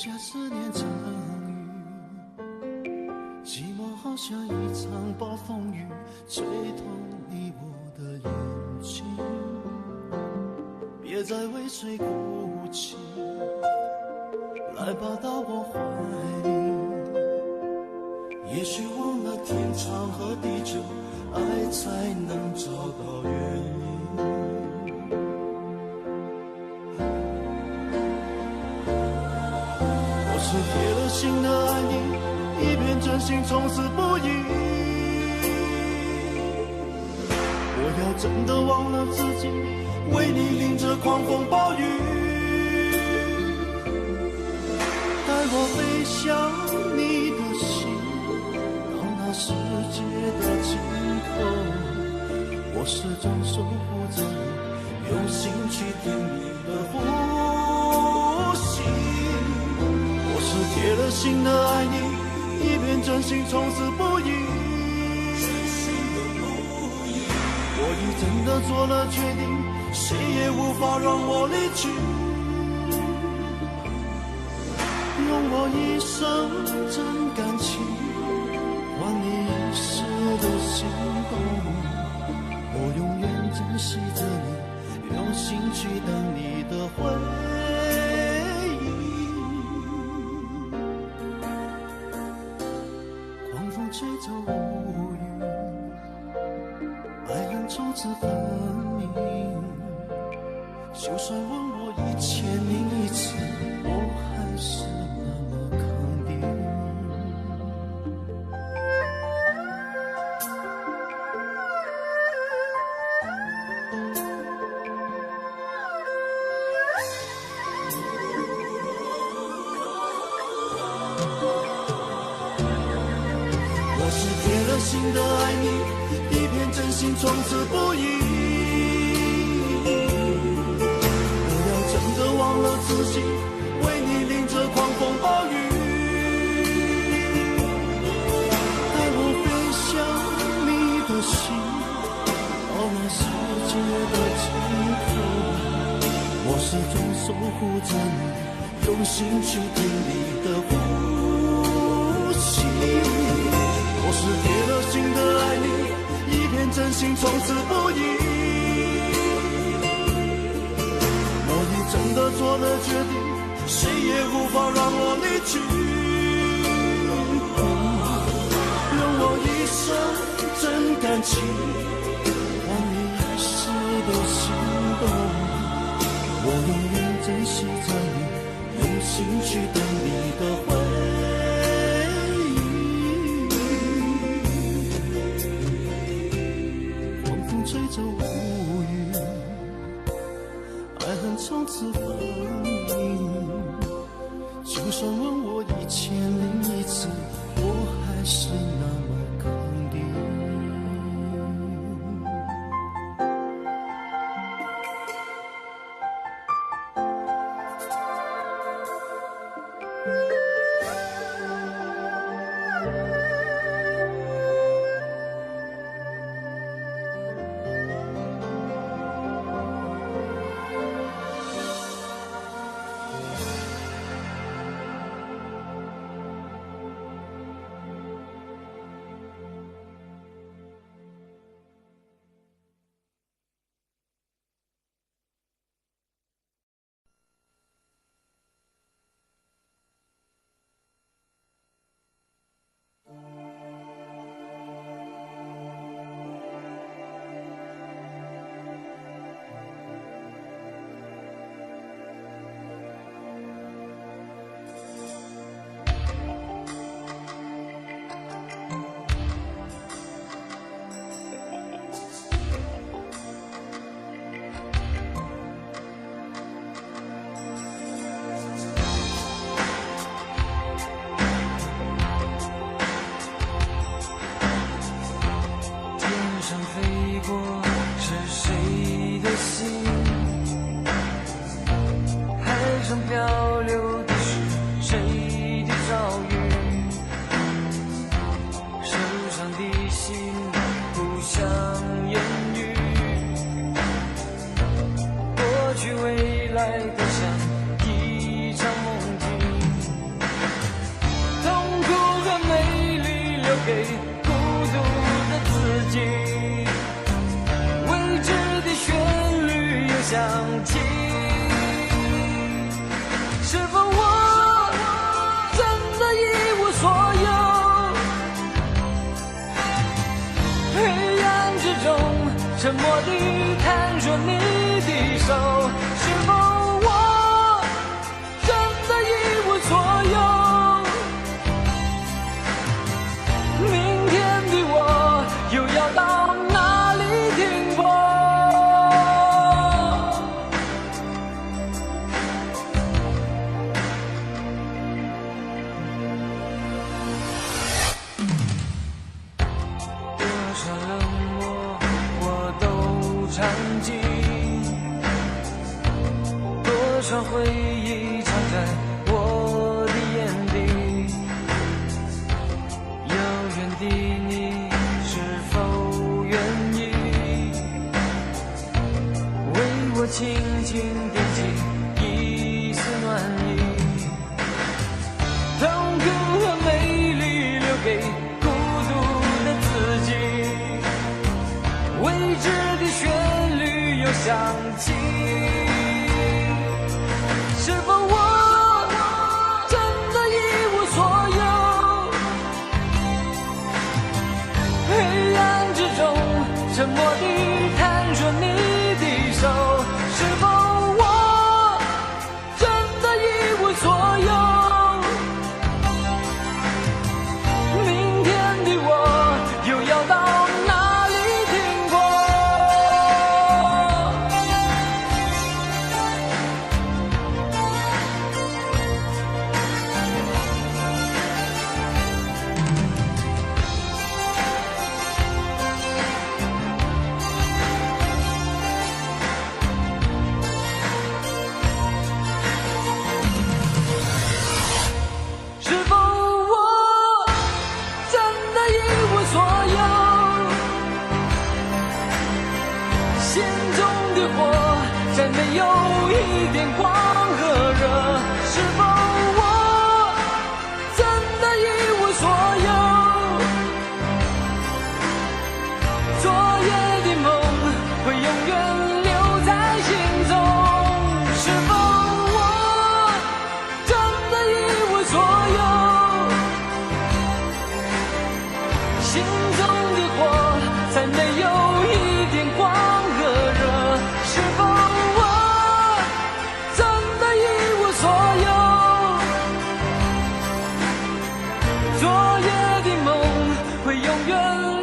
下思念成雨，寂寞好像一场暴风雨，吹痛你我的眼睛。别再为谁哭泣，来吧到我怀里。也许忘了天长和地久，爱才能找到原因。我是铁了心的爱你，一片真心从此不移。我要真的忘了自己，为你淋着狂风暴雨，带我飞向你的心，到那世界的尽头。我始终守护着你，用心去听你的呼吸。我是铁了心的爱你，一片真心从此不移。我已真的做了决定，谁也无法让我离去。用我一生真感情，换你一世的心动。我永远珍惜着你，用心去等你的回忆。狂风吹走乌云，爱恨从此分明。就算问我1001次，我还是那么肯定。我是铁了心的爱你，一片真心从此不移。忘了自己，为你淋着狂风暴雨，带我飞向你的心，到那世界的尽头。我始终守护着你，用心去听你的呼吸。我是铁了心的爱你，一片真心从此不移。真的做了决定，谁也无法让我离去。用我一生真感情，换你一世的心动。我永远珍惜着你，用心去等你的回忆。狂风吹走乌云，爱恨从此分明。就算问我1001次，我还是那么肯定。来的像一场梦境。沉默地看着你的手，是否我真的一无所有？明天的我又要到哪里停泊？多少冷漠我都尝尽，多少回忆藏在我的眼底。遥远的你是否愿意为我轻轻点起一丝暖意？痛苦和美丽留给孤独的自己，未知的旋律又响起，是否我真的一无所有？黑暗之中沉默地看着你的手，是否我真的一无所有？明天的我又要到哪里停泊？是否我真的一无所有？心中的火再没有一点光和热，是否我真的一无所有？昨夜的梦会永远留在心中，是否我真的一无所有？心中的火再没有一点光和热，是否我真的一无所有？昨夜的梦会永远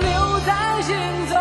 留在心中。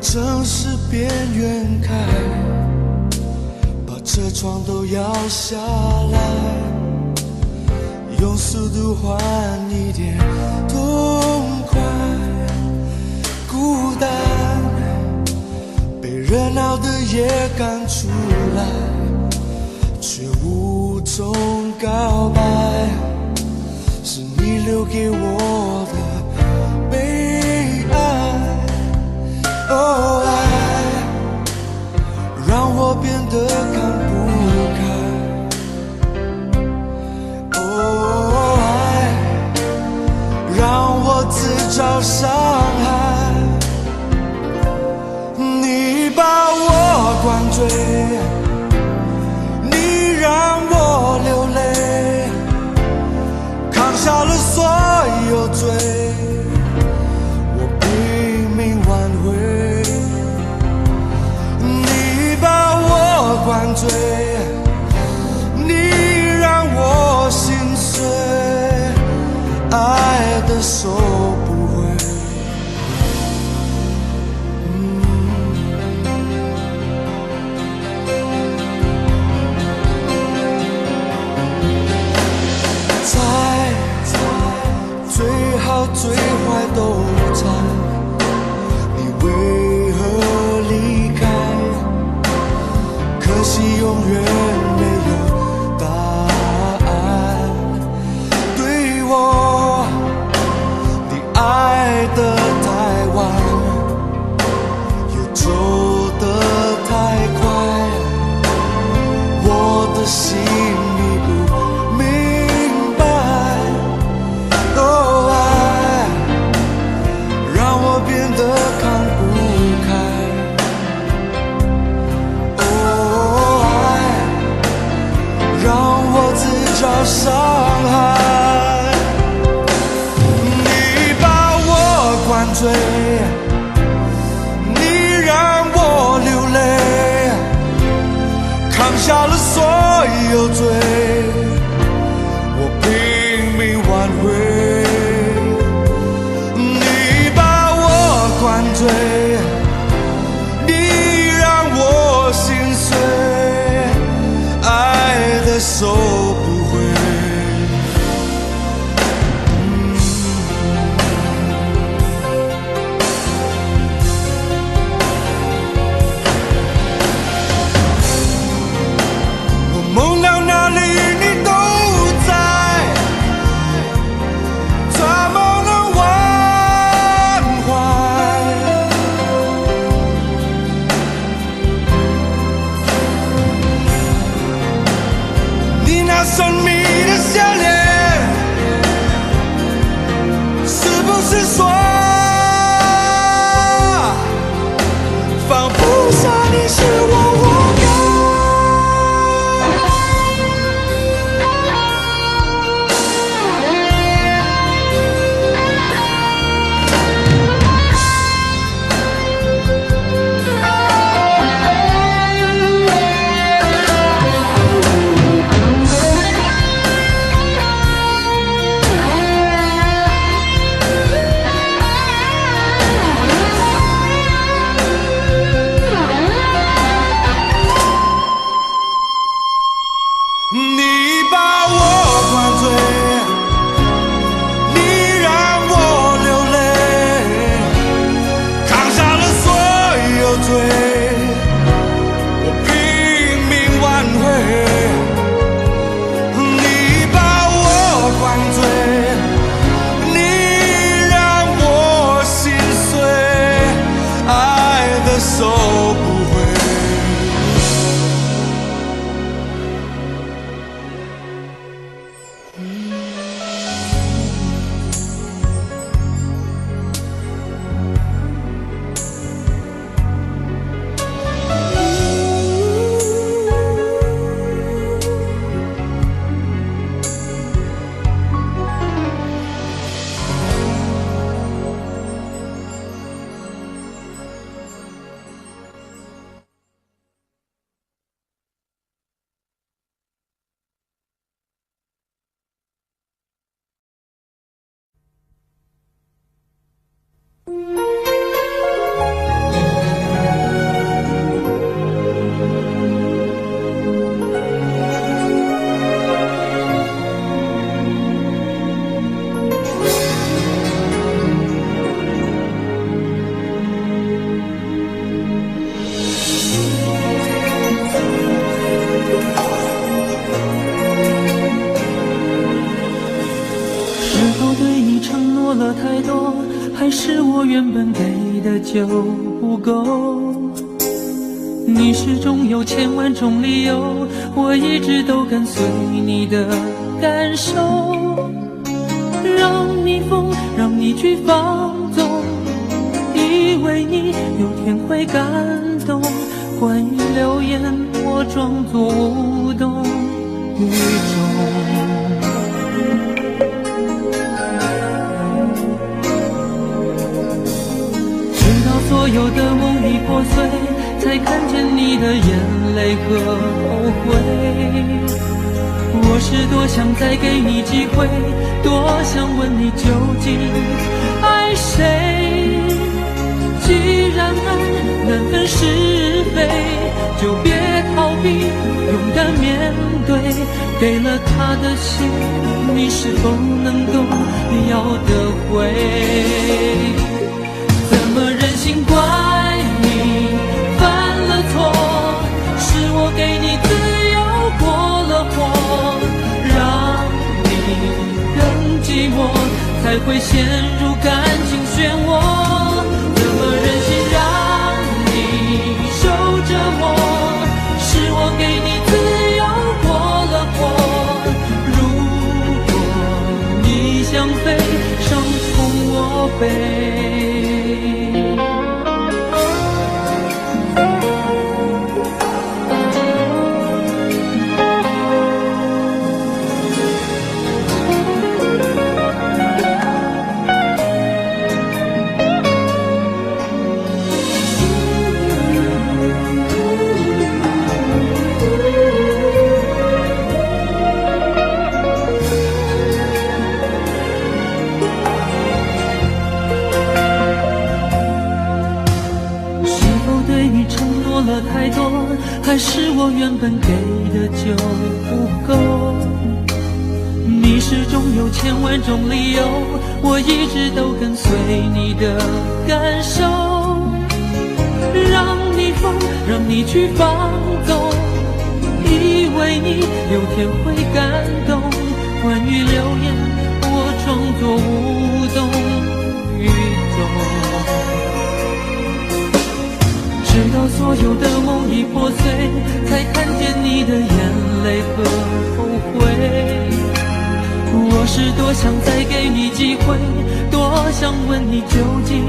城市边缘开，把车窗都摇下来，用速度换一点痛快。孤单被热闹的夜赶出来，却无从告白，是你留给我的悲哀。哦，爱让我变得看不开。哦，爱让我自找伤害。你把我灌醉，你让我流泪，扛下了所有罪。灌醉，你让我心碎，爱的收不回。猜，最好最坏都猜。醉，你让我流泪，扛下了所有罪，我拼命挽回。你把我灌醉，你让我心碎，爱的收不回。梦到哪里你都在，怎么能忘怀？你那神秘的笑脸，是不是说放不下你是我活该？你把我灌醉，你让我流泪，扛下了所有罪，我拼命挽回。你把我灌醉，你让我心碎，爱的收不回。了太多，还是我原本给的就不够？你始终有千万种理由，我一直都跟随你的感受，让你疯，让你去放纵，以为你有天会感动。关于流言，我装作无动于衷。所有的梦已破碎，才看见你的眼泪和后悔。我是多想再给你机会，多想问你究竟爱谁。既然爱难分是非，就别逃避，勇敢面对。给了他的心，你是否能够要得回？怎么忍心怪你犯了错？是我给你自由过了火，让你更寂寞，才会陷入感情漩涡。怎么忍心让你受折磨？是我给你自由过了火。如果你想飞，伤从我背。了太多，还是我原本给的就不够？你始终有千万种理由，我一直都跟随你的感受，让你疯，让你去放纵，以为你有天会感动。关于流言，我装作无动于衷，直到所有的梦已破碎，才看见你的眼泪和后悔。我是多想再给你机会，多想问你究竟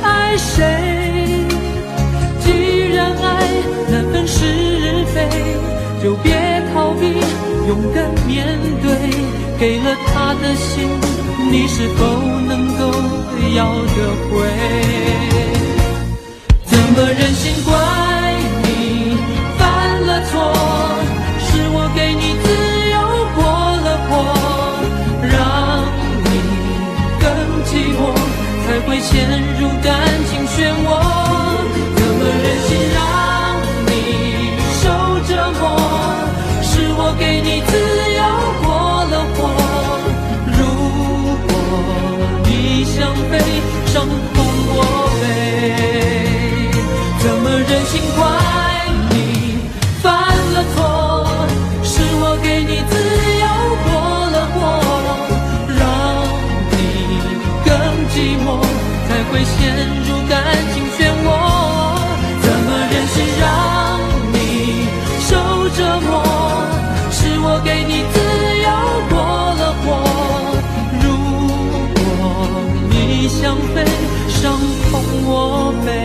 爱谁。既然爱难分是非，就别逃避，勇敢面对。给了他的心，你是否能够要得回？怎么忍心怪你犯了错，是我给你自由过了火，让你更寂寞，才会陷入感情漩涡。怎么忍心让你受折磨，是我给你自由过了火，如果你想飞，伤痛我背。怎么忍心怪你犯了错，是我给你自由过了火，让你更寂寞，才会陷入感情漩涡。怎么忍心让你受折磨，是我给你自由过了火，如果你想飞，伤痛我背。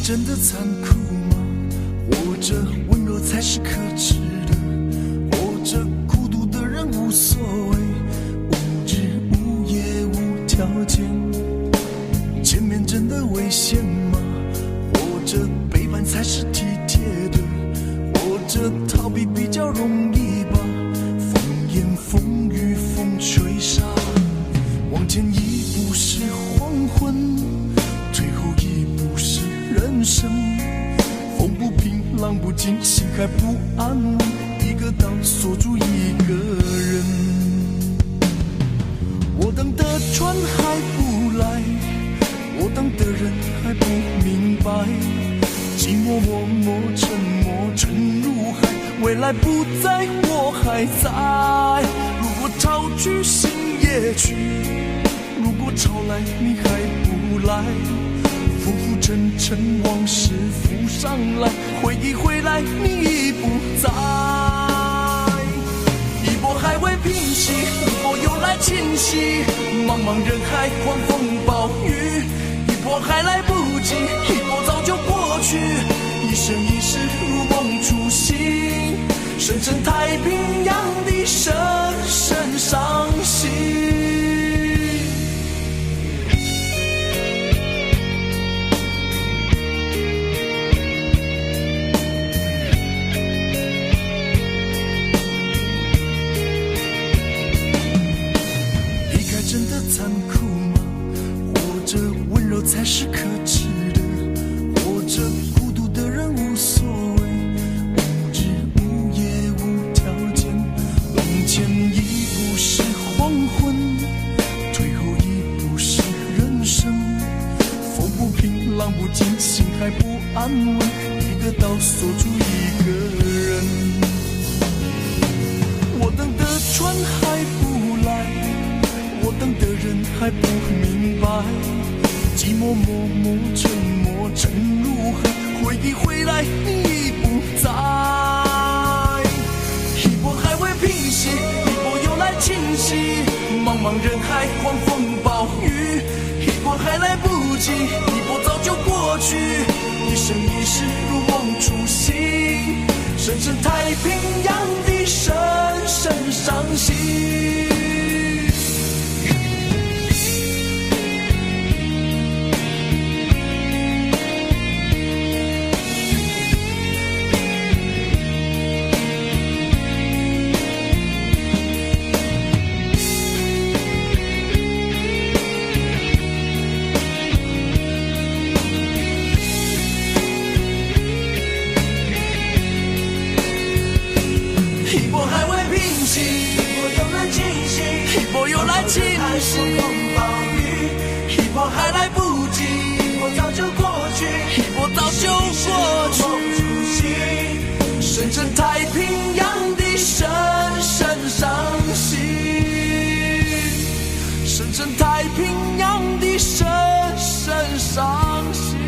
真的残酷吗？活着温柔才是可耻的，活着孤独的人无所谓，无日无夜无条件。见面真的危险吗？活着背叛才是体贴的，活着逃避比较容易吧。风言风语风吹沙，往前一步是黄昏，退后一步是人生。风不平浪不静，心还不安稳，一个岛锁住一个人。我等的船还不来，我等的人还不明白，寂寞默默沉默沉入海，未来不在我还在。如果潮去心也去，如果潮来你还不来，浮浮沉沉往事浮上来，回忆回来你已不在。一波还未平息，一波又来侵袭，茫茫人海狂风暴雨，一波还来不及，一波早就过去，一生一世如梦初醒，深深太平洋的深深伤心。残酷吗？活着温柔才是可耻的，活着孤独的人无所谓，无日无夜无条件，冷清还不明白，寂寞默默沉默成如何？回忆回来你已不在，一波还未平息，一波又来侵袭，茫茫人海狂风暴雨，一波还来不及，一波早就过去，一生一世如梦初醒，深深太平洋的深深伤心。侵袭，一波还来不及，一波早就过去，一波早就过去，深深太平洋的深深伤心，深深太平洋的深深伤心。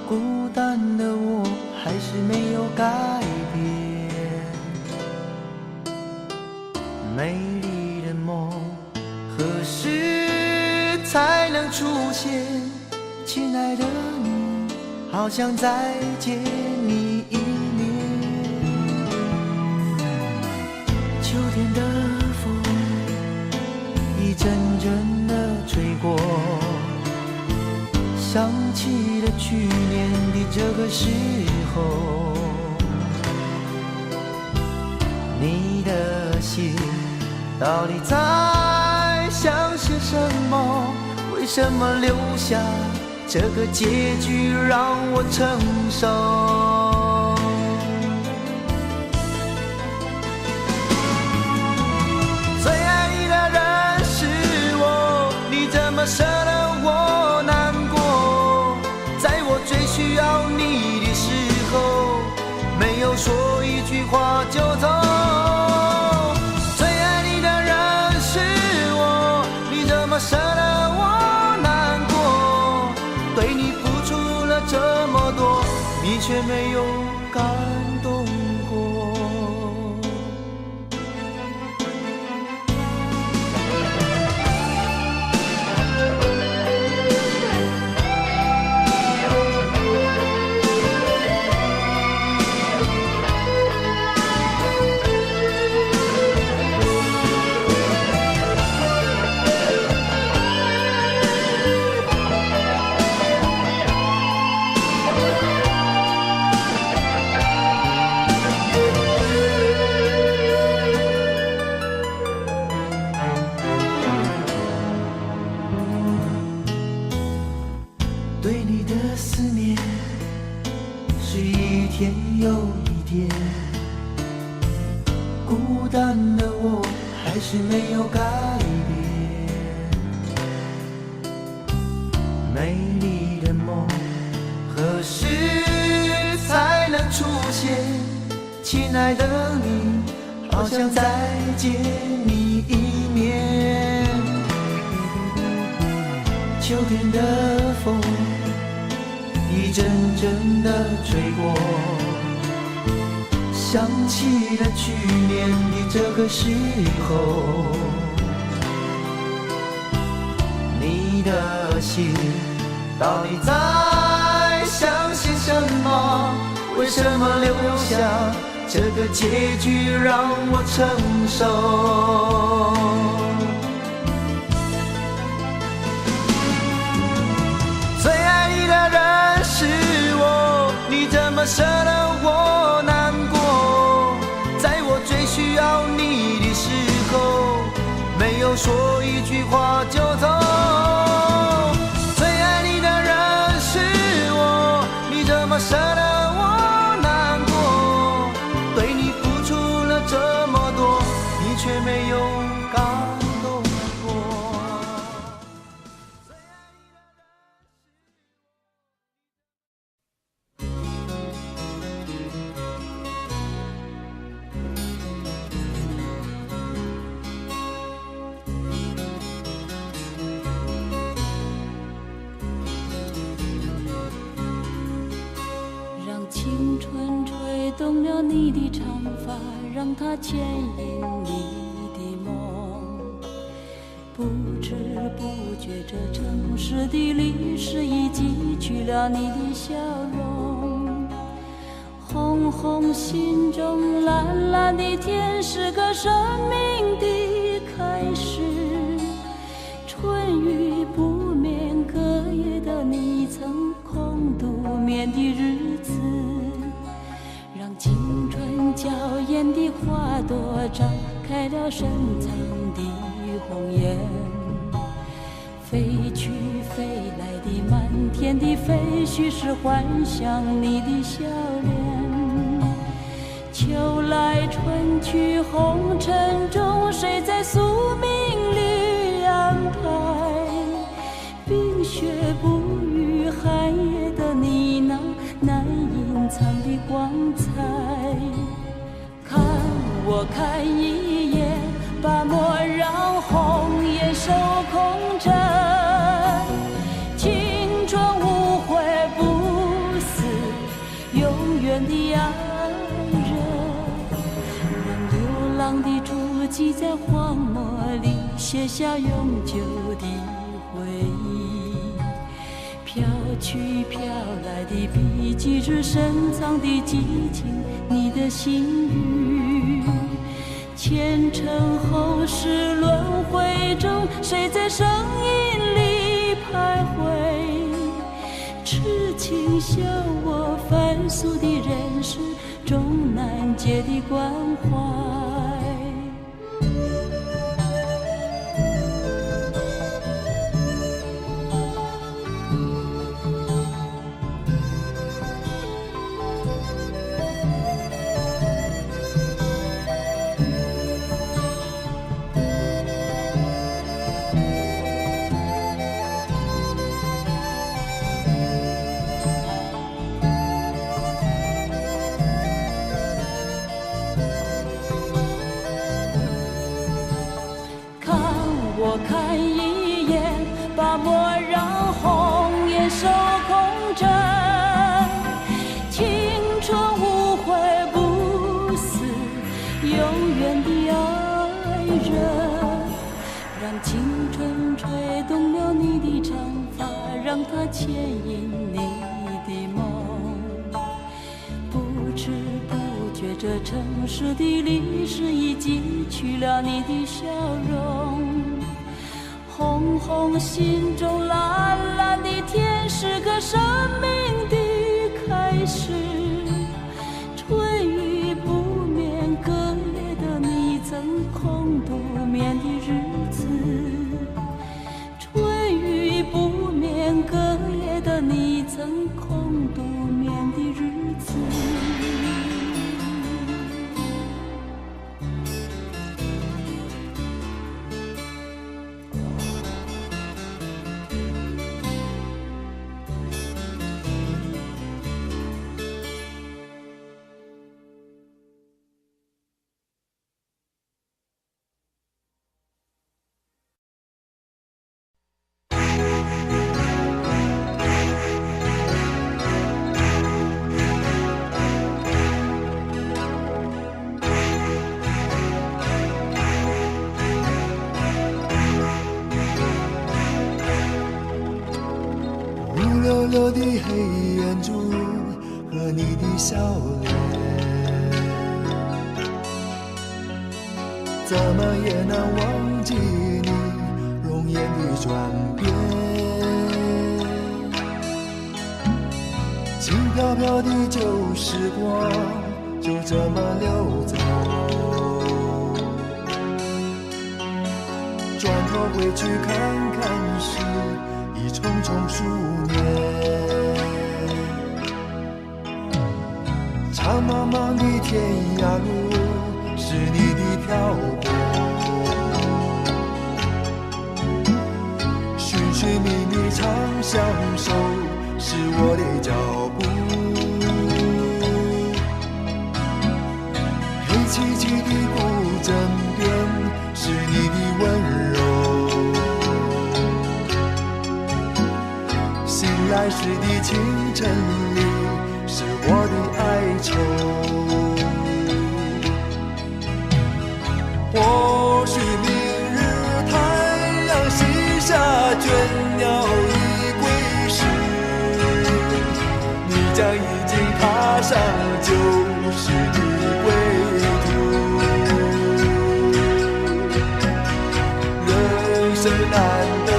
孤单的我还是没有改变，美丽的梦何时才能出现？亲爱的你，好想再见你一面。秋天的风一阵阵的吹过，想起了去年的这个时候，你的信到底在想些什么？为什么留下这个结局让我承受？最爱你的人是我，你怎么舍得我难过？在我最需要你的时候，没有说一句话就走。最爱你的人是我，你怎么舍得我难过？对你付出了这么多，你却没有感动过。对你的思念是一天又一天，孤单的我还是没有改变，美丽的梦何时才能出现，亲爱的你，好想再见你一面。秋天的风一阵阵的吹过，想起了去年的这个时候，你的心到底在想些什么？为什么留下这个结局让我承受？最爱你的人是我，你怎么舍得我难过？在我最需要你的时候，没有说一句话就走。最爱你的人是我，你怎么舍得我难过？对你付出了这么多，你却没有感动过。青春吹动了你的长发，让它牵引你的梦。不知不觉，这城市的历史已记取了你的笑容。红红心中，蓝蓝的天，是个生命的开始。春雨不眠，隔夜的你曾空独眠的日子，让青春娇艳的花朵绽开了深藏的红颜。飞去飞来的满天的飞絮，是幻想你的笑脸。秋来春去红尘中，谁在宿命里安排？冰雪不语，寒夜的你那难隐藏的光彩。看我看一眼，把莫让红颜守空枕。青春无悔不死，永远的爱人。让流浪的足迹在荒漠里写下永久的回忆。飘去飘来的笔迹，是深藏的激情，你的心语。前尘后世轮回中，谁在声音里徘徊？痴情笑我凡俗的人世中难解的关怀。看一眼，把莫让红颜守空枕。青春无悔不死，永远的爱人。让青春吹动了你的长发，让它牵引你的梦。不知不觉，这城市的历史已记取了你的笑容。红红心中，蓝蓝的天，是个生命的开始。春雨不眠，隔夜的你曾空独眠的日子。春雨不眠，隔夜的你曾空独眠的日子。溜溜的黑眼珠和你的笑脸，怎么也难忘记你容颜的转变。轻飘飘的旧时光就这么溜走，转头回去看看时，已匆匆数年。长茫茫的天涯路是你的漂泊，寻寻觅觅长相守是我的脚步。黑漆漆的古镇边是你的温柔，醒来时的清晨里是我的哀愁。或许明日太阳西下，倦鸟已归时，你将已经踏上旧时的归途。人生难得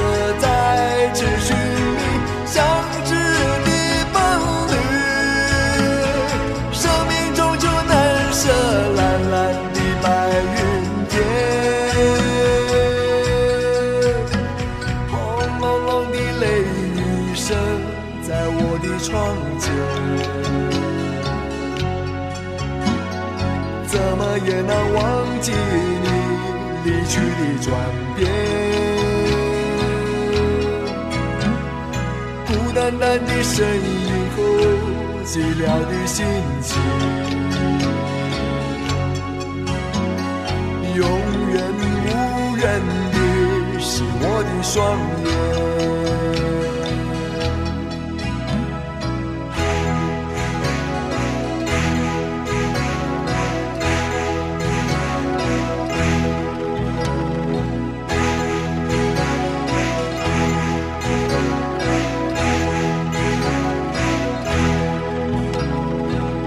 再次寻觅相知的伴侣，生命终究难舍蓝蓝的白云天。轰隆隆的雷雨声在我的窗前，怎么也难忘记你离去的转变。孤单单的身影后寂寥的心情，永远无人的是我的双眼。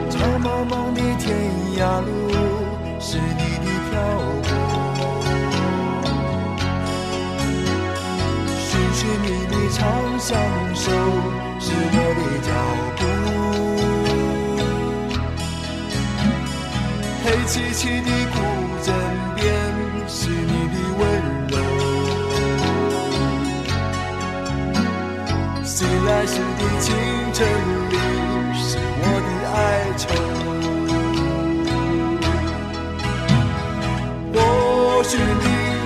长茫茫的天涯路是你的漂泊，寻寻觅觅长相守是我的脚步。黑漆漆的古镇边是你的温柔，醒来时的清晨里是我的哀愁。或许明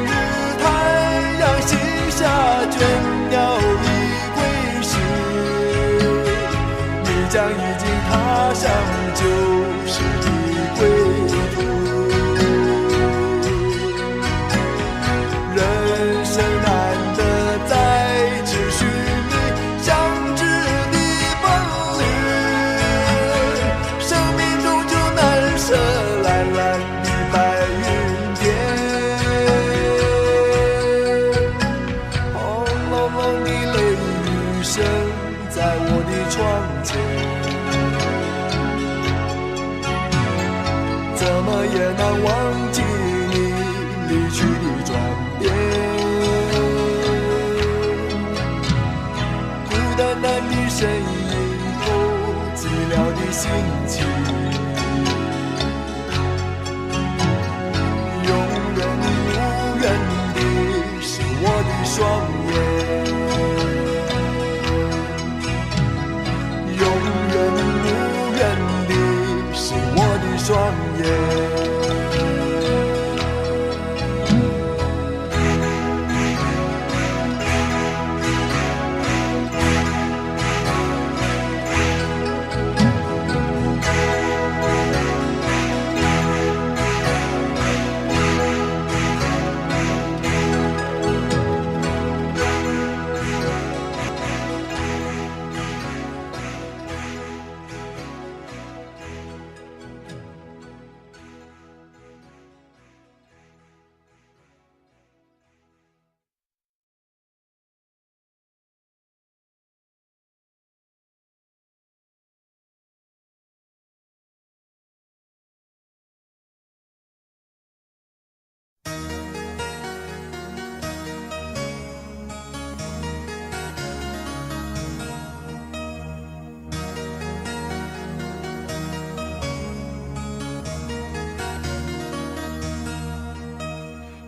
日太阳西下，倦鸟已归时，你将已经踏上旧时的归途。人生难得再次寻觅相知的伴侣，生命终究难舍蓝蓝的白云天。轰隆隆的雷雨声在我的窗前，怎么也难忘记你离去的转变。孤单单的身影后寂寥的心情，永远无人的是我的双眼，永远无人的是我的双眼。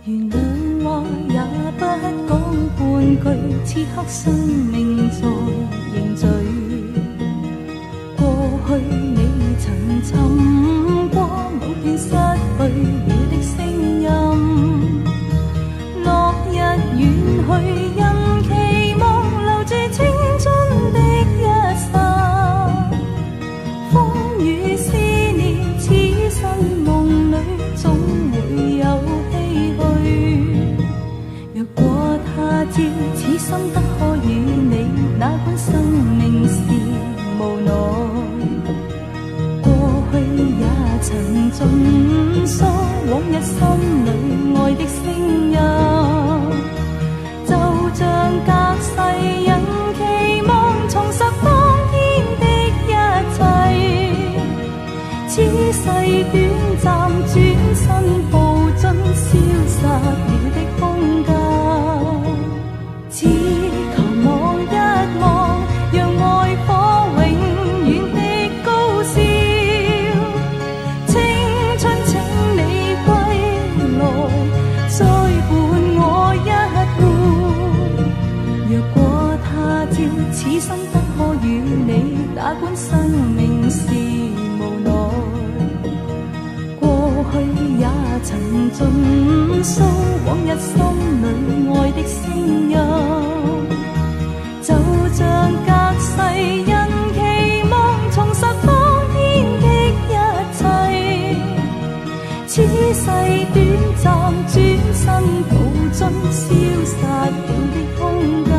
原諒話也不講半句，此刻生命在凝聚。過去你曾尋過某片失去了的聲音，落日遠去，因期望留住青春的一剎。風雨思念，此生夢裏總會有唏噓。若果他朝此生得可與你，哪管生命是無奈。過去也曾盡訴往日心裏愛的聲音，就像隔世人期望重拾當天的一切。此世短暫，轉身步進消失了的空間。只求望一望，讓愛火永遠的高燒。青春請你歸來，再伴我一回。若果他朝此生得可與你，哪管生命是無奈。過去也曾盡訴往日心裏愛的聲音，就像隔世人期望重拾當天的一切。此世短暫，轉身步進消失了的空間。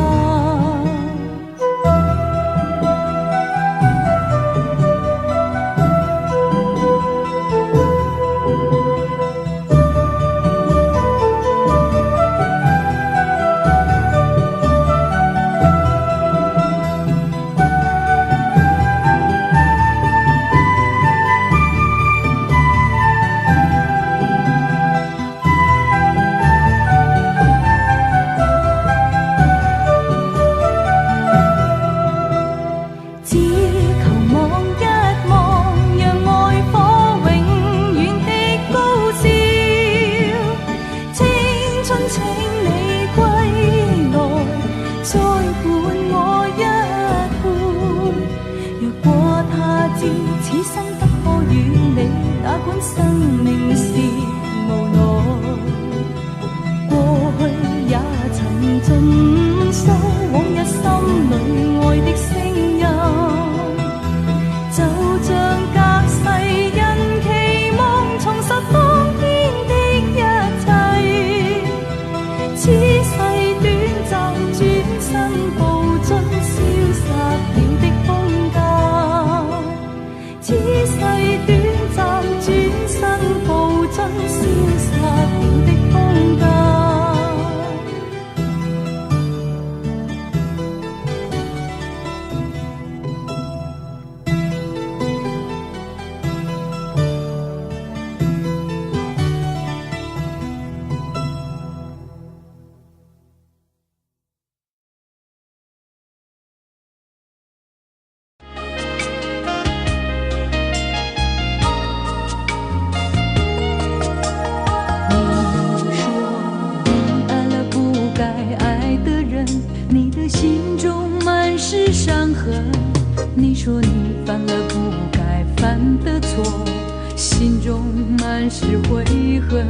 你说你犯了不该犯的错，心中满是悔恨。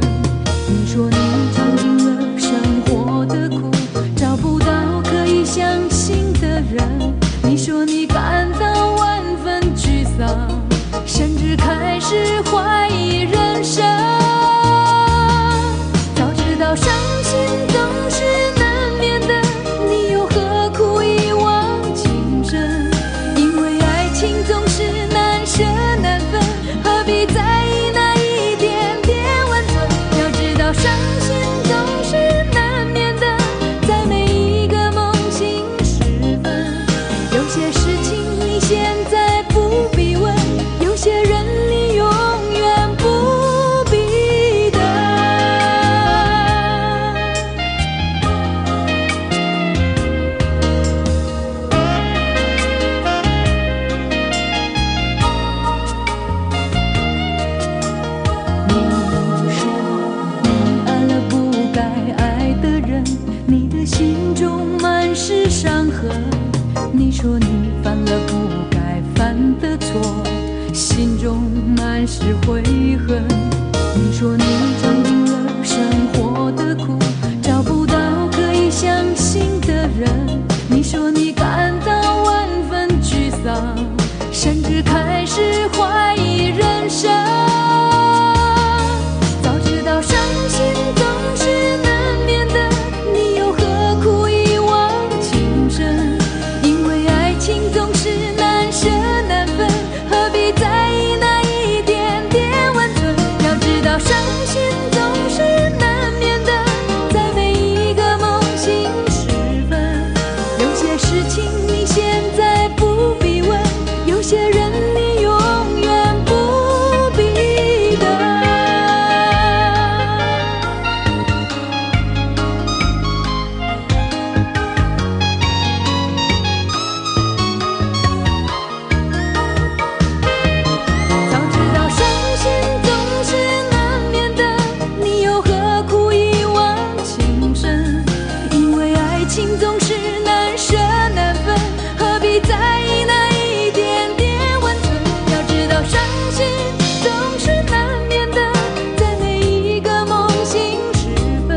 你说你尝尽了生活的苦，找不到可以相信的人。你说你感到万分沮丧，甚至开始怀疑人生。早知道伤心总是难免的，你又何苦一往情深？因为爱情总是难舍难分，何必在意那一点点温存？恨。你说你犯了不该犯的错，心中满是悔恨。你说你尝尽了生活的苦，找不到可以相信的人。你说你感到万分沮丧，甚至开始怀疑人生。早知道伤心总是难免的，你又何苦一往情深？因为爱情总是难舍难分，何必在意那一点点温存？要知道伤心总是难免的，在每一个梦醒时分。有些事情你现在不必问，有些人你永远不必等。早知道伤心总是难免的，你又何苦一往情深？因为爱情总是难舍难分，何必在意那一点点温存？要知道伤心总是难免的，在每一个梦醒时分。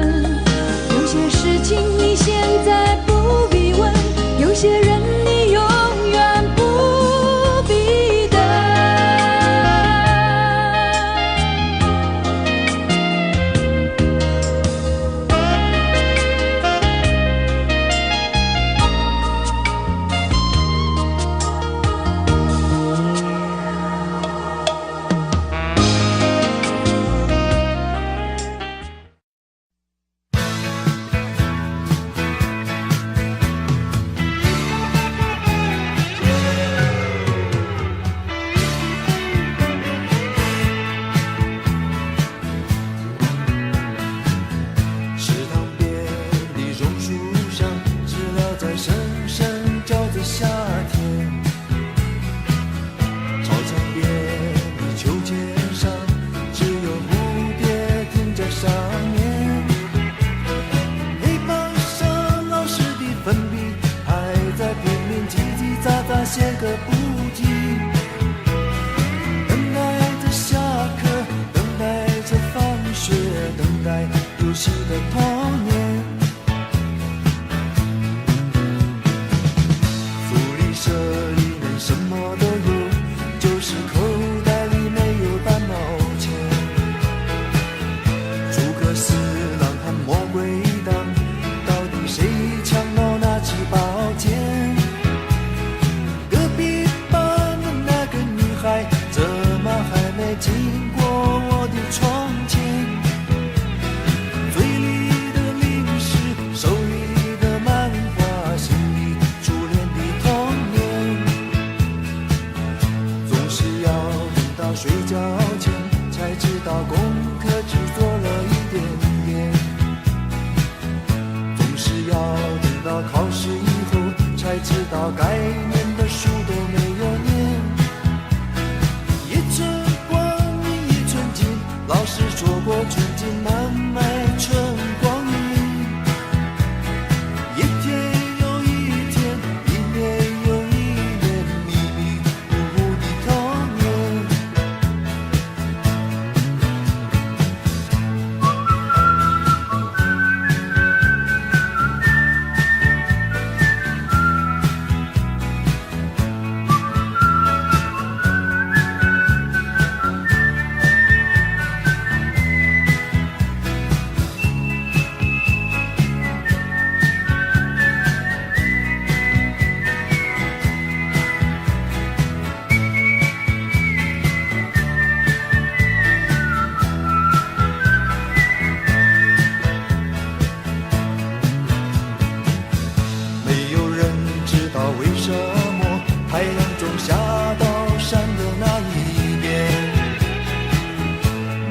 有些事情你现在不必问，有些人你永远不必等。池塘边的榕树上，知了在声声叫着夏天。操场边的秋千上，只有蝴蝶停在上面。黑板上老师的粉笔还在拼命叽叽喳喳写个不停。等待着下课，等待着放学，等待游戏的童年。福利社里面什么都有，就是口袋里没有半毛钱。诸葛四郎和魔鬼党，到底谁抢到那支宝剑？隔壁班的那个女孩，怎么还没经过我的窗前？嘴里的零食，手里的漫画，心里初恋的童年。总是要等到睡觉前，才知道功课只做了一点点。总是要等到考试以后，才知道该念的书都没有念。一寸光阴一寸金，老师说过寸金难买春光阴。一天又一天，一年又一年，迷迷糊糊的童年。没有人知道为什么太阳总下到山的那一边，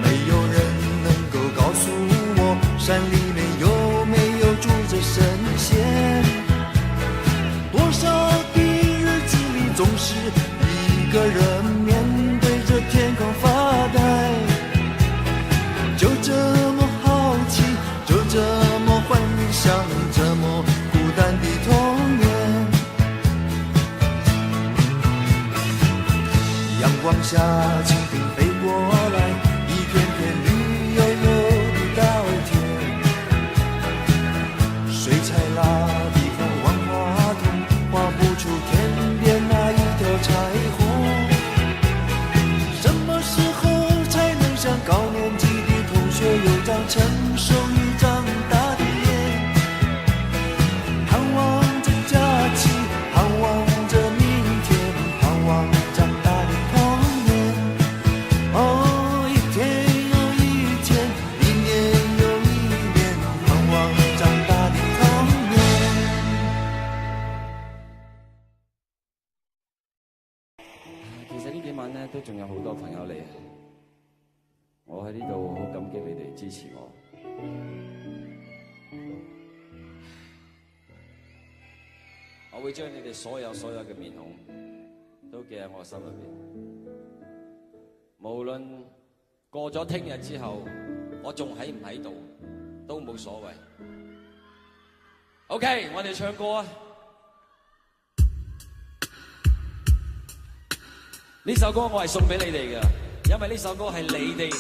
没有人能够告诉我山里面有没有住着神仙。多少的日子里，总是一个人面对着天空发呆，就这么好奇，就这么幻想，这么孤单的童年。下蜻蜓飞过来，一片片绿油油的稻田，水彩蜡笔和万花筒画不出天边那一条彩虹。什么时候才能像高年级的同学有张成熟与长大的脸？盼望着假期，盼望着明天，盼望长大的童年。哦，一天又一天，一年又一年，盼望长大的童年。其實呢幾晚咧都仲有好多朋友嚟，我喺呢度好感激你哋支持我。我會將你哋所有嘅面孔都記喺我心裏邊，無論過咗聽日之後，我仲喺唔喺度都冇所謂。OK， 我哋唱歌啊！呢首歌我係送俾你哋嘅，因為呢首歌係你哋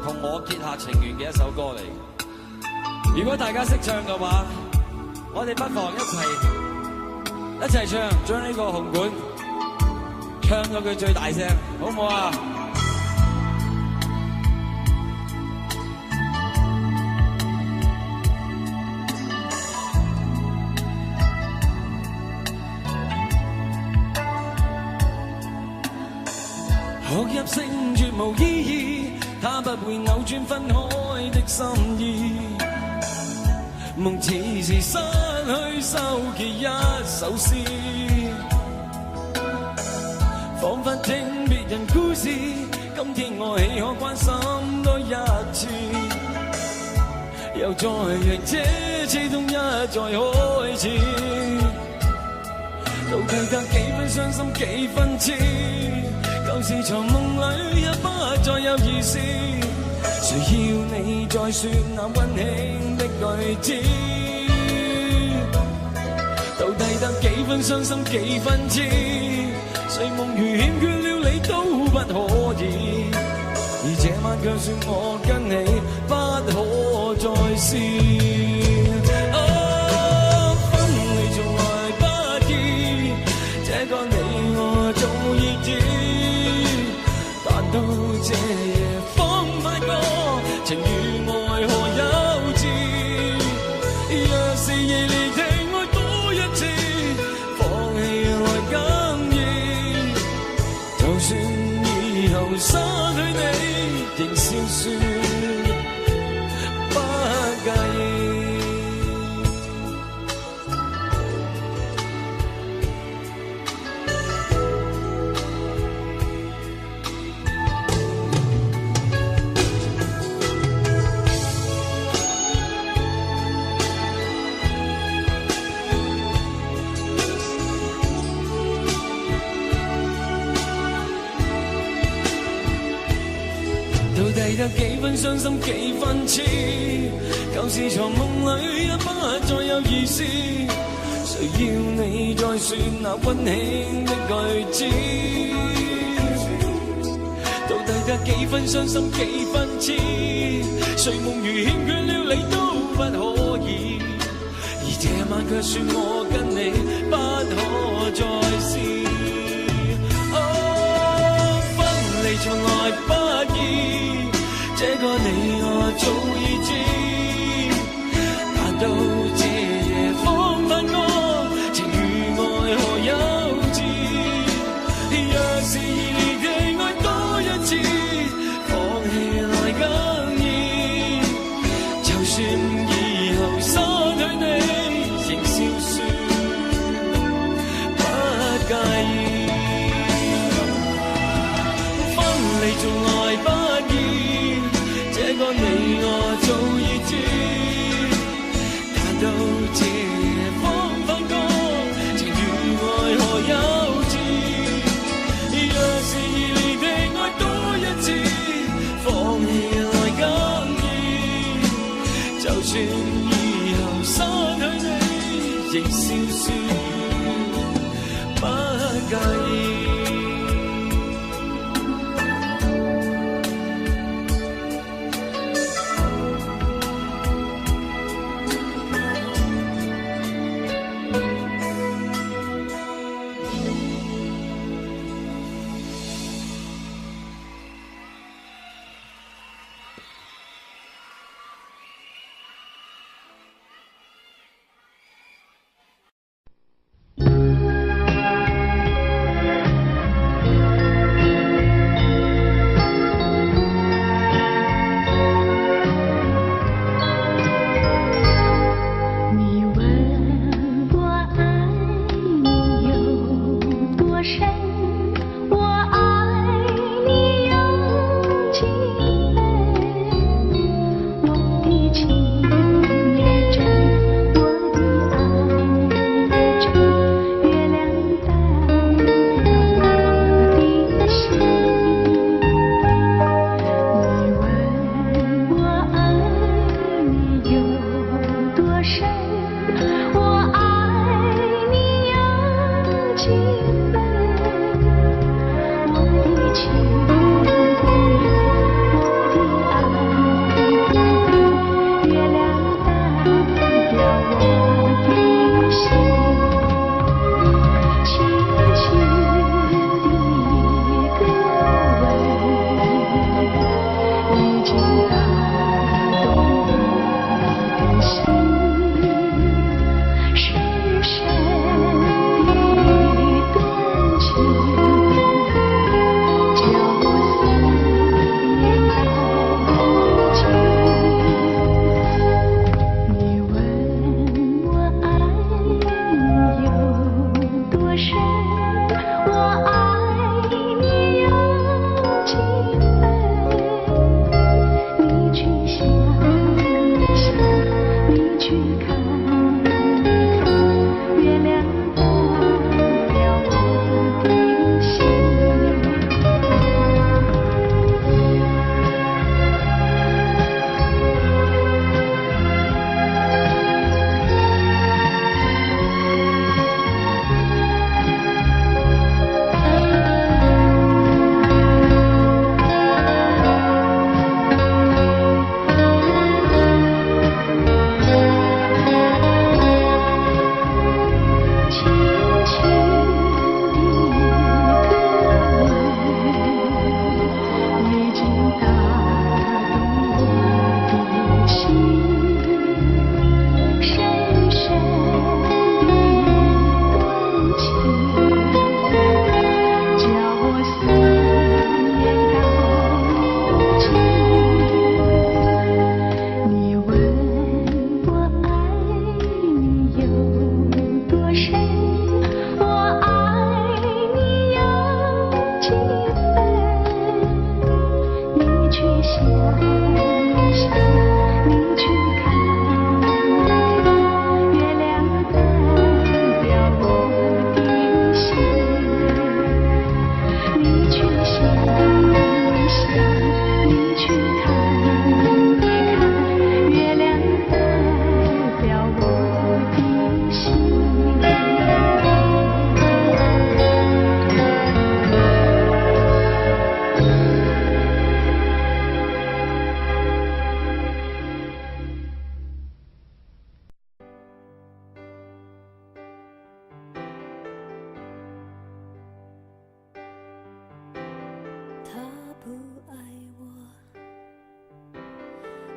同我結下情緣嘅一首歌嚟。如果大家識唱嘅話，我哋不妨一齊唱，將呢個紅館唱到佢最大聲，好唔好啊？學入性絕無意義，它不會扭轉分開的心意。夢似是失去收記一首詩，彷彿聽別人故事，今天我豈可關心多一次？又再讓這次痛一再開始，到底得幾分傷心幾分痴？舊時藏夢裏也不再有意思，誰要你再說那溫馨的句子？到底得幾分傷心幾分痴？睡夢如欠缺了你都不可以，而這晚卻說我跟你不可再試。分離從來不易，這個你我早已知。到這夜方發覺情與愛何幼稚，若是已離地愛多一次，放棄來更易。就算以後失去你，仍笑說不介意。得幾分傷心幾分痴，舊時藏夢裏也不再有意思，誰要你再說那溫馨的句子？到底得幾分傷心幾分痴？睡夢如欠缺了你都不可以，而這晚卻說我跟你不可再試。分離從來不易，這個你我早已知，但到這夜方發覺情與愛何幼稚。若是已離地愛多一次，放棄來更易。就算以後失去你，仍笑說不介意。分離從來不易，這個你我早已知，但到這夜方發覺情與愛何幼稚。若是已離地愛多一次，放棄來更易。就算以後失去你，仍笑說不介意。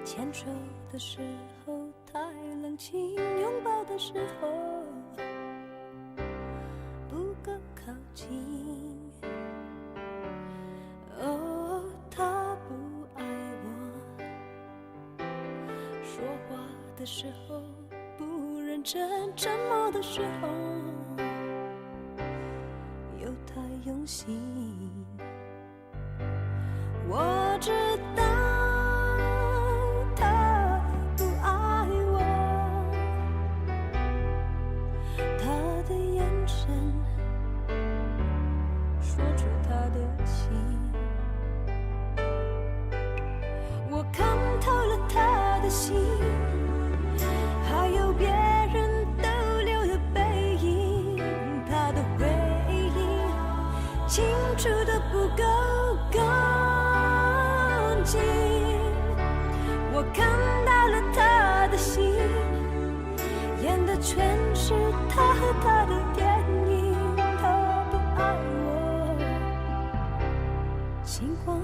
牵手的时候太冷清，拥抱的时候不够靠近。哦，他不爱我，说话的时候不认真，沉默的时候又太用心。我知道还有别人逗留的背影，他的回忆清楚的不够干净。我看到了他的心，演的全是他和他的电影。他不爱我，尽管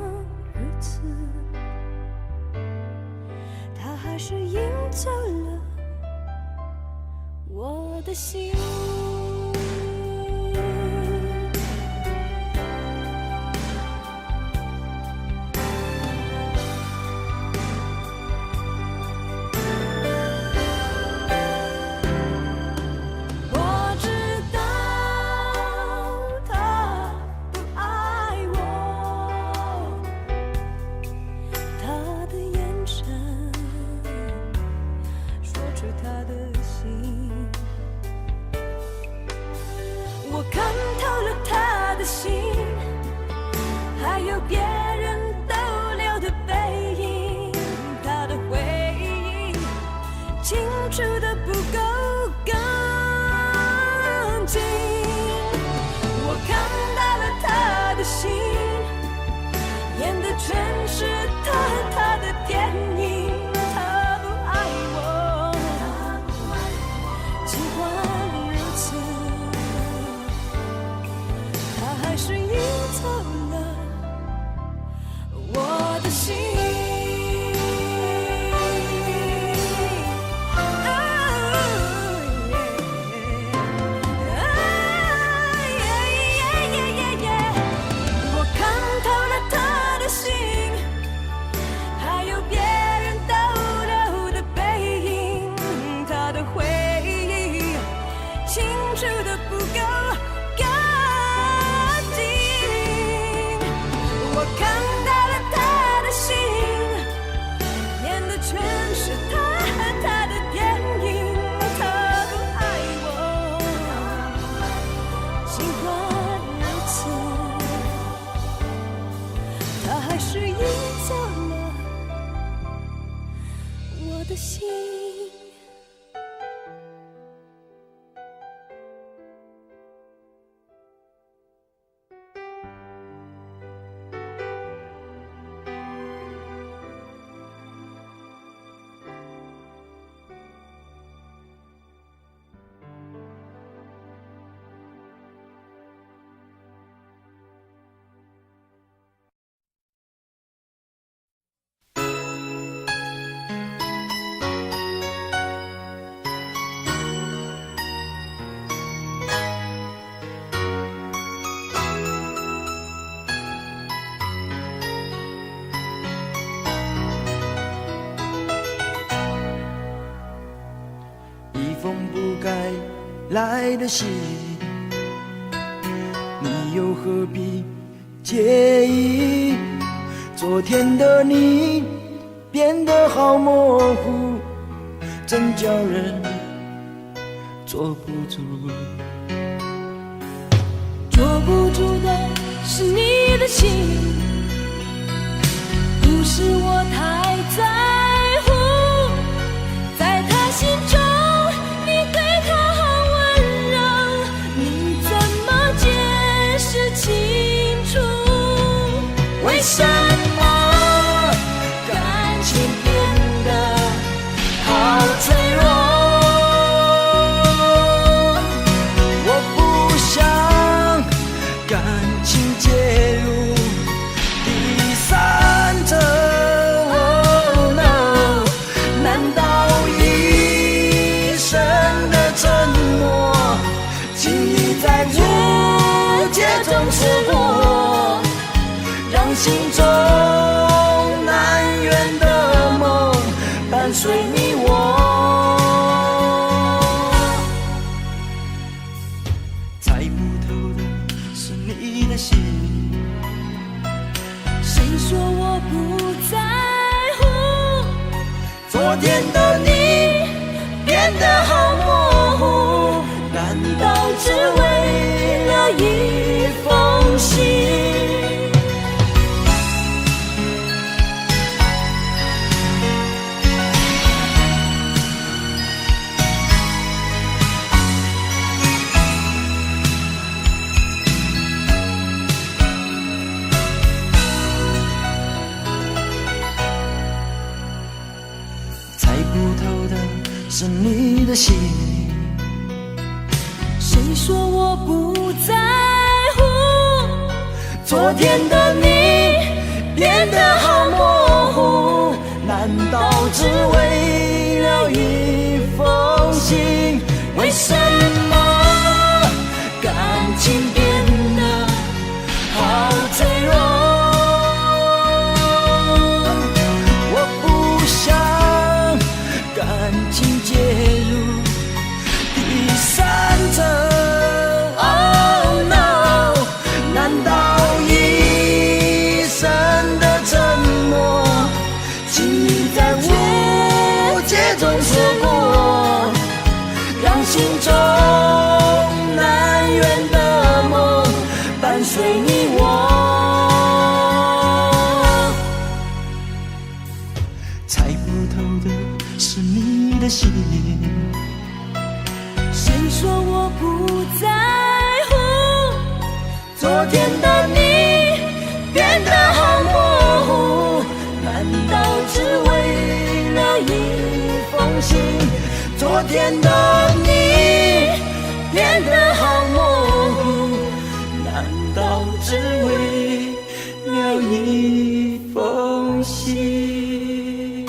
如此，还是赢走了我的心。我知道他不爱我，他的眼神他的心，我看透了他的心，还有别人逗留的背影，他的回忆清楚的不够干净。不够干净。我看到了他的心，演的全是他和他的电影。他不爱我，尽管如此，他还是赢走了我的心。一封不该来的信，你又何必介意？昨天的你变得好模糊，真叫人坐不住。捉不住的是你的心，不是我太在乎。在他心中，你对他好温柔，你怎么解释清楚？为什么感情变得好脆弱？我不想感情介入第三者。Oh no， 难道一生的沉默，轻易在无解中刺破，让心中难圆的梦伴随你我？猜不透的是你的心，谁说我不在乎？昨天的你变得好模糊，难道只为了一封信？猜不透的是你的心，谁说我不在乎？昨天的你变得好模糊，难道只为了一封信？为什么感情变得好脆弱？我不想感情介入第三者。Oh no， 难道一生的沉默，轻易在无解中刺破，让心中难圆的梦伴随你我？猜不透的是你的心，谁说我不在乎？昨天的你变得好模糊，难道只为了一封信？昨天的你变得好模糊，难道只为了一封信？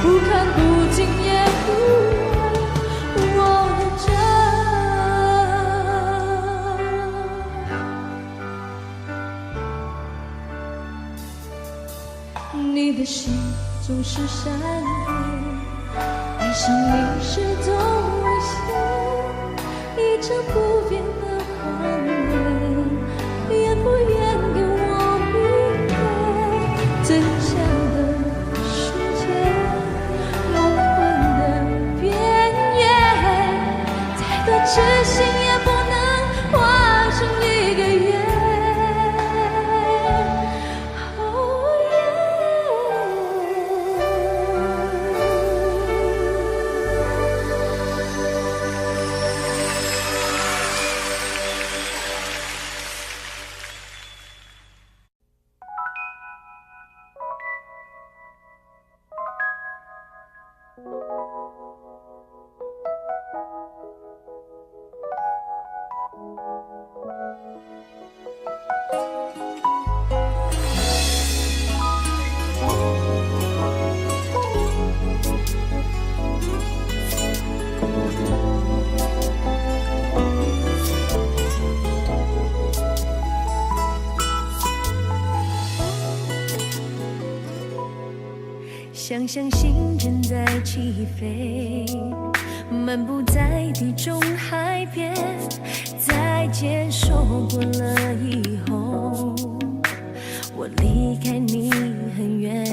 不看不听也不问我的真。你的心总是善良，爱上你是种危险，一成不变的谎言，愿不愿给我明天最想的世界，梦幻的边缘，再多痴心也不能化成一个圆。想象心正在起飞，漫步在地中海边，再见说过了以后，我离开你很远，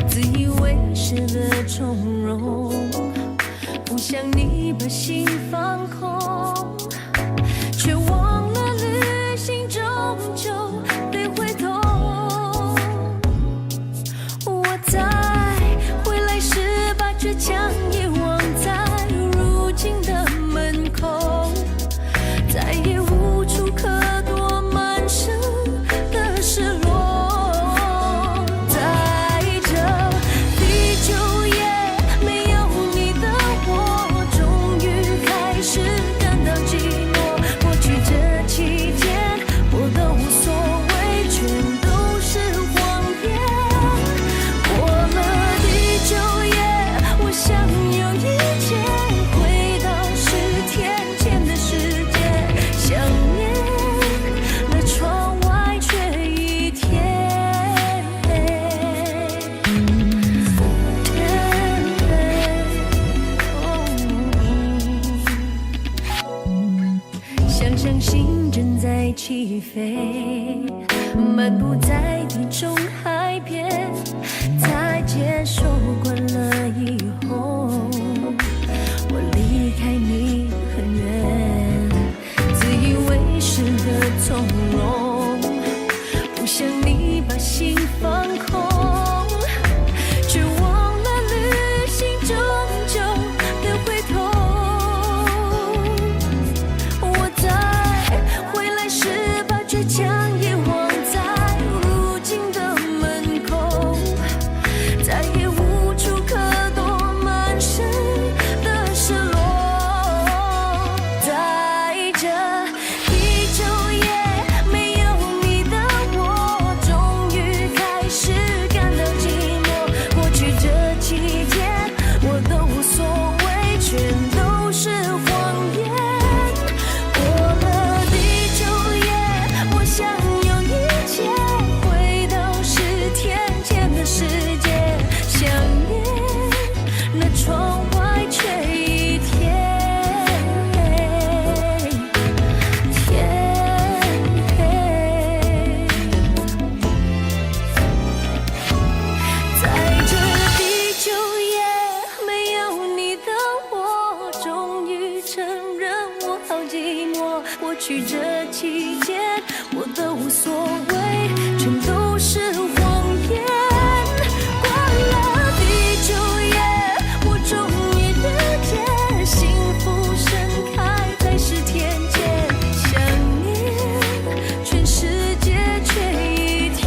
自以为是的从容，不想你把心放空，却忘了旅行终究得回头。在回来时把倔强遗忘在如今的门口，再也无处可躲满身的失落。在这地久也没有你的我，终于开始感到寂寞。过去这期间我都无所谓，全都是谎言。想有一天回到10天前的世界，想念了窗外却一天。想象心正在起飞，漫步在地中海边，再见说惯了以后，我离开你很远，自以为是的从容，不想你把心放空，却忘了旅行终究得回头。我在回来时把倔强遗忘在如今的门口，再也无处可躲满身的失落。在这地久也没有你的我，终于开始感到寂寞。过去这期间我都无所谓，全都是谎言。过了地久也，我想有一天回到10天前的世界，想念那窗外却一天。在这地久也没有你的我，终于承认我好寂寞。过去这期间我都无所谓，全都是谎言。过了地久也，我终于了解，幸福盛开在10天前，想念全世界却一天。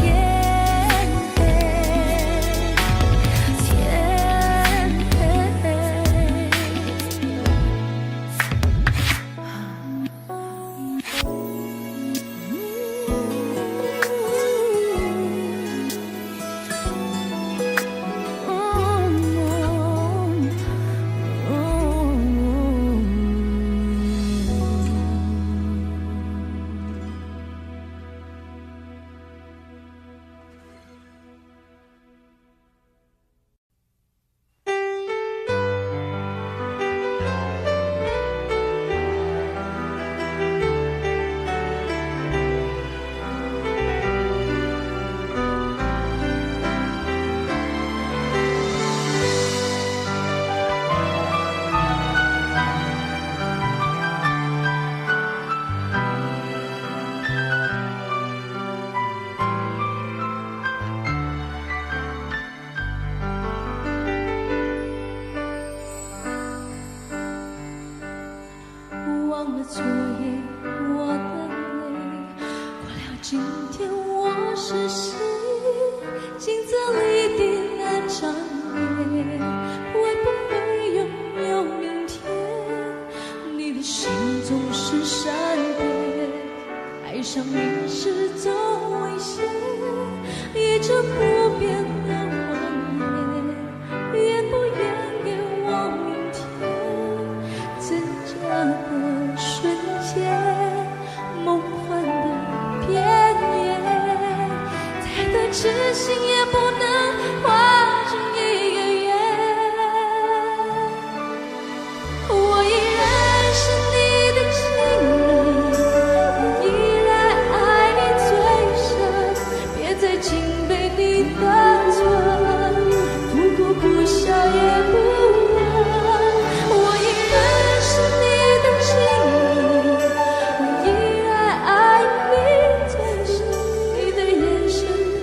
昨夜我的泪，过了今天我是谁？镜子里的那张脸，会不会拥有明天？你的心总是善变，爱上你是种危险，一直不变的谎言，愿不愿给我明天？真假的瞬间，梦幻的边缘，再多痴心也不能画成一个圆。我依然是你的情人，我依然爱你最深，别再紧被你的唇，不哭不笑也不问。我依然是你的情人，我依然爱你最深，你的眼神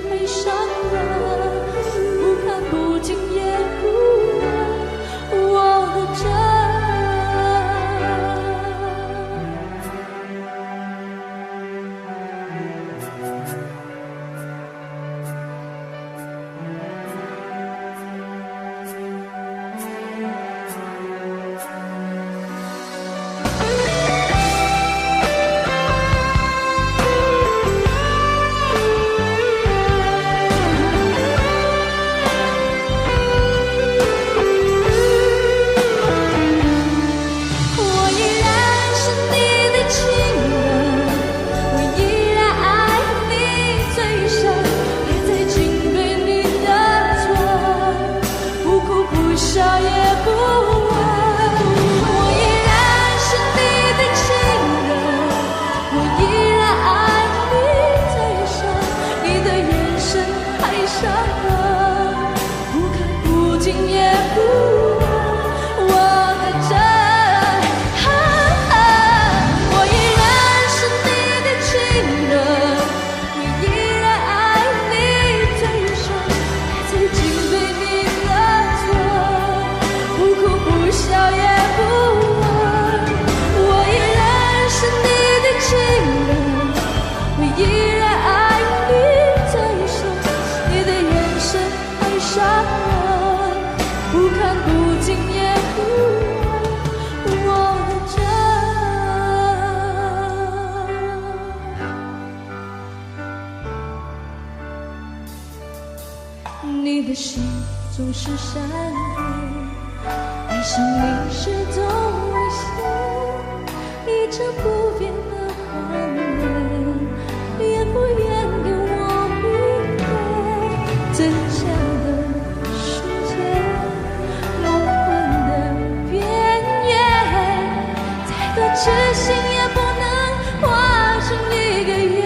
太伤人，不看不听也不问我的真。我依然是你的情人，我依然爱你最深，别再紧被你的唇，不哭不笑也不问。我依然是你的情人，我依然爱你最深，你的眼神太伤人，不看不听也不问我的真。我依然是你的情人，我依然爱你最深，别再紧被你的唇，不哭不笑也不问。我依然是你的情人，我依然爱你最深，你的眼神太伤人，不看不听也不问我的真。你的心总是善变，爱上你是种危险，一直不变的谎言，愿不愿给我明天？真假的世界，梦幻的边缘，再多痴心也不能画成一个圆。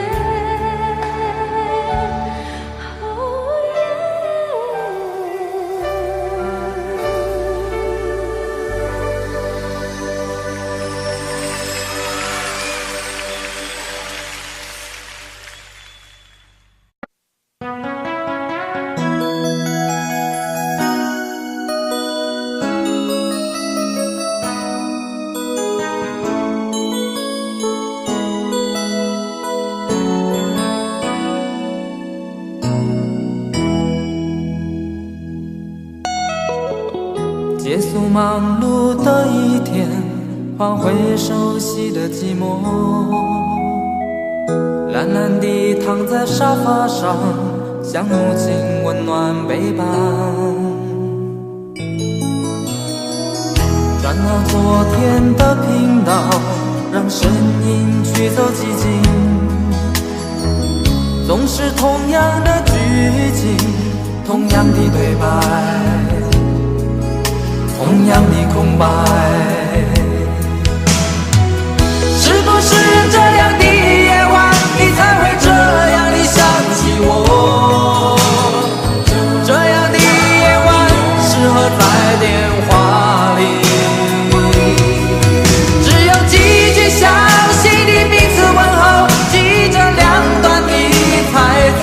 结束忙碌的一天，换回熟悉的寂寞，懒懒地躺在沙发上，像母亲温暖背膀。转到昨天的频道，让声音驱走寂静，总是同样的剧情，同样的对白，同样的空白。是不是这样的夜晚，你才会这样地想起我？这样的夜晚适合在电话里，只有几句详细的彼此问候，记着两端的猜测。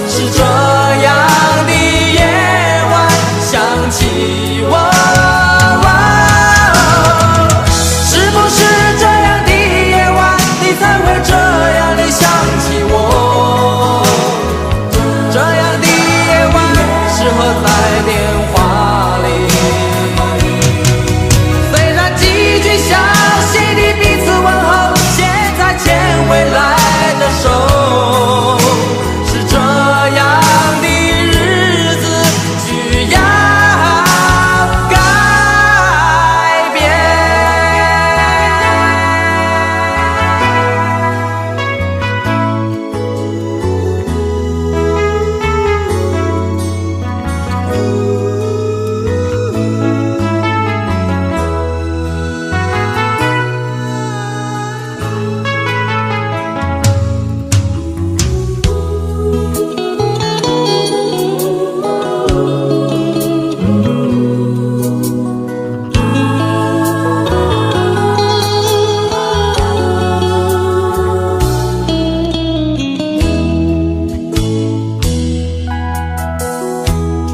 是这样的夜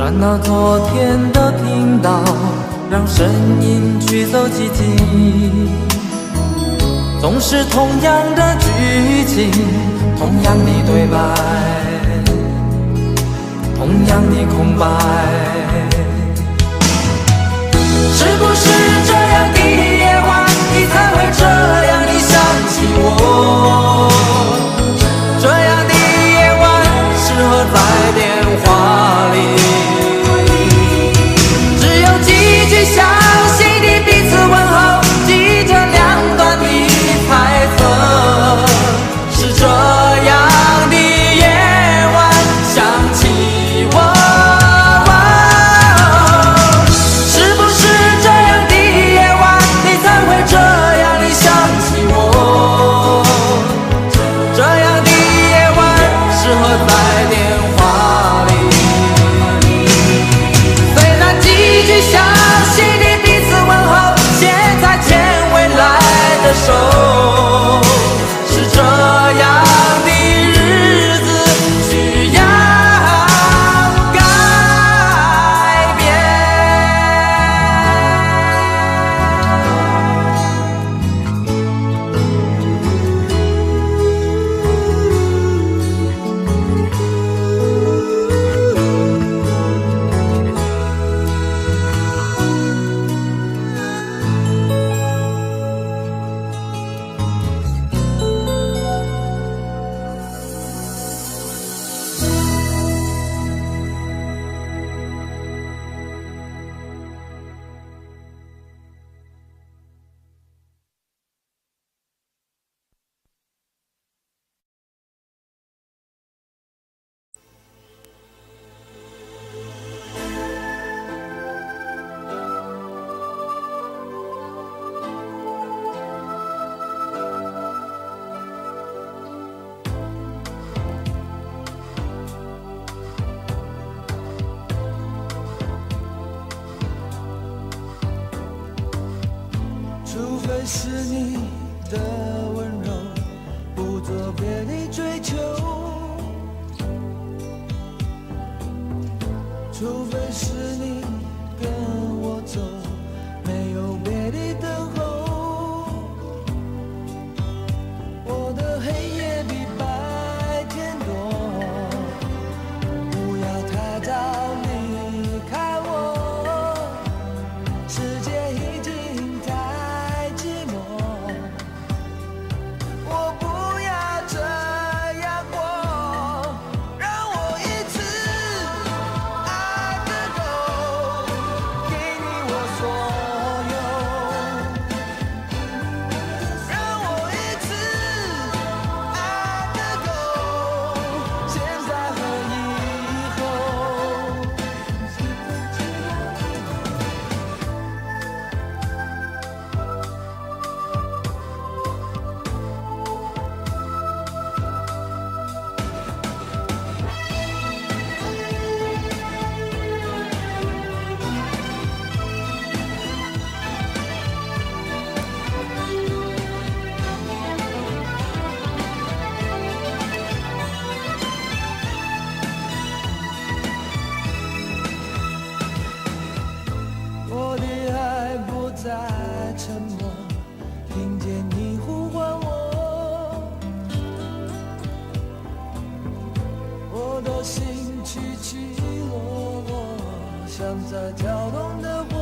烦恼昨天都听到，让声音驱走寂静。总是同样的剧情，同样的对白，同样的空白。是不是这样的夜晚，你才会这样地想起我？这样的夜晚适合在电话里，只有几句相信的彼此问候，记着两端的猜测。是这样的夜晚想起我。除非是你的温柔，不做别的追求；除非是你跟我走，没有别的等候。我的黑夜比白天多，不要太早离开我，世界已经心起起落落，像在跳动的火。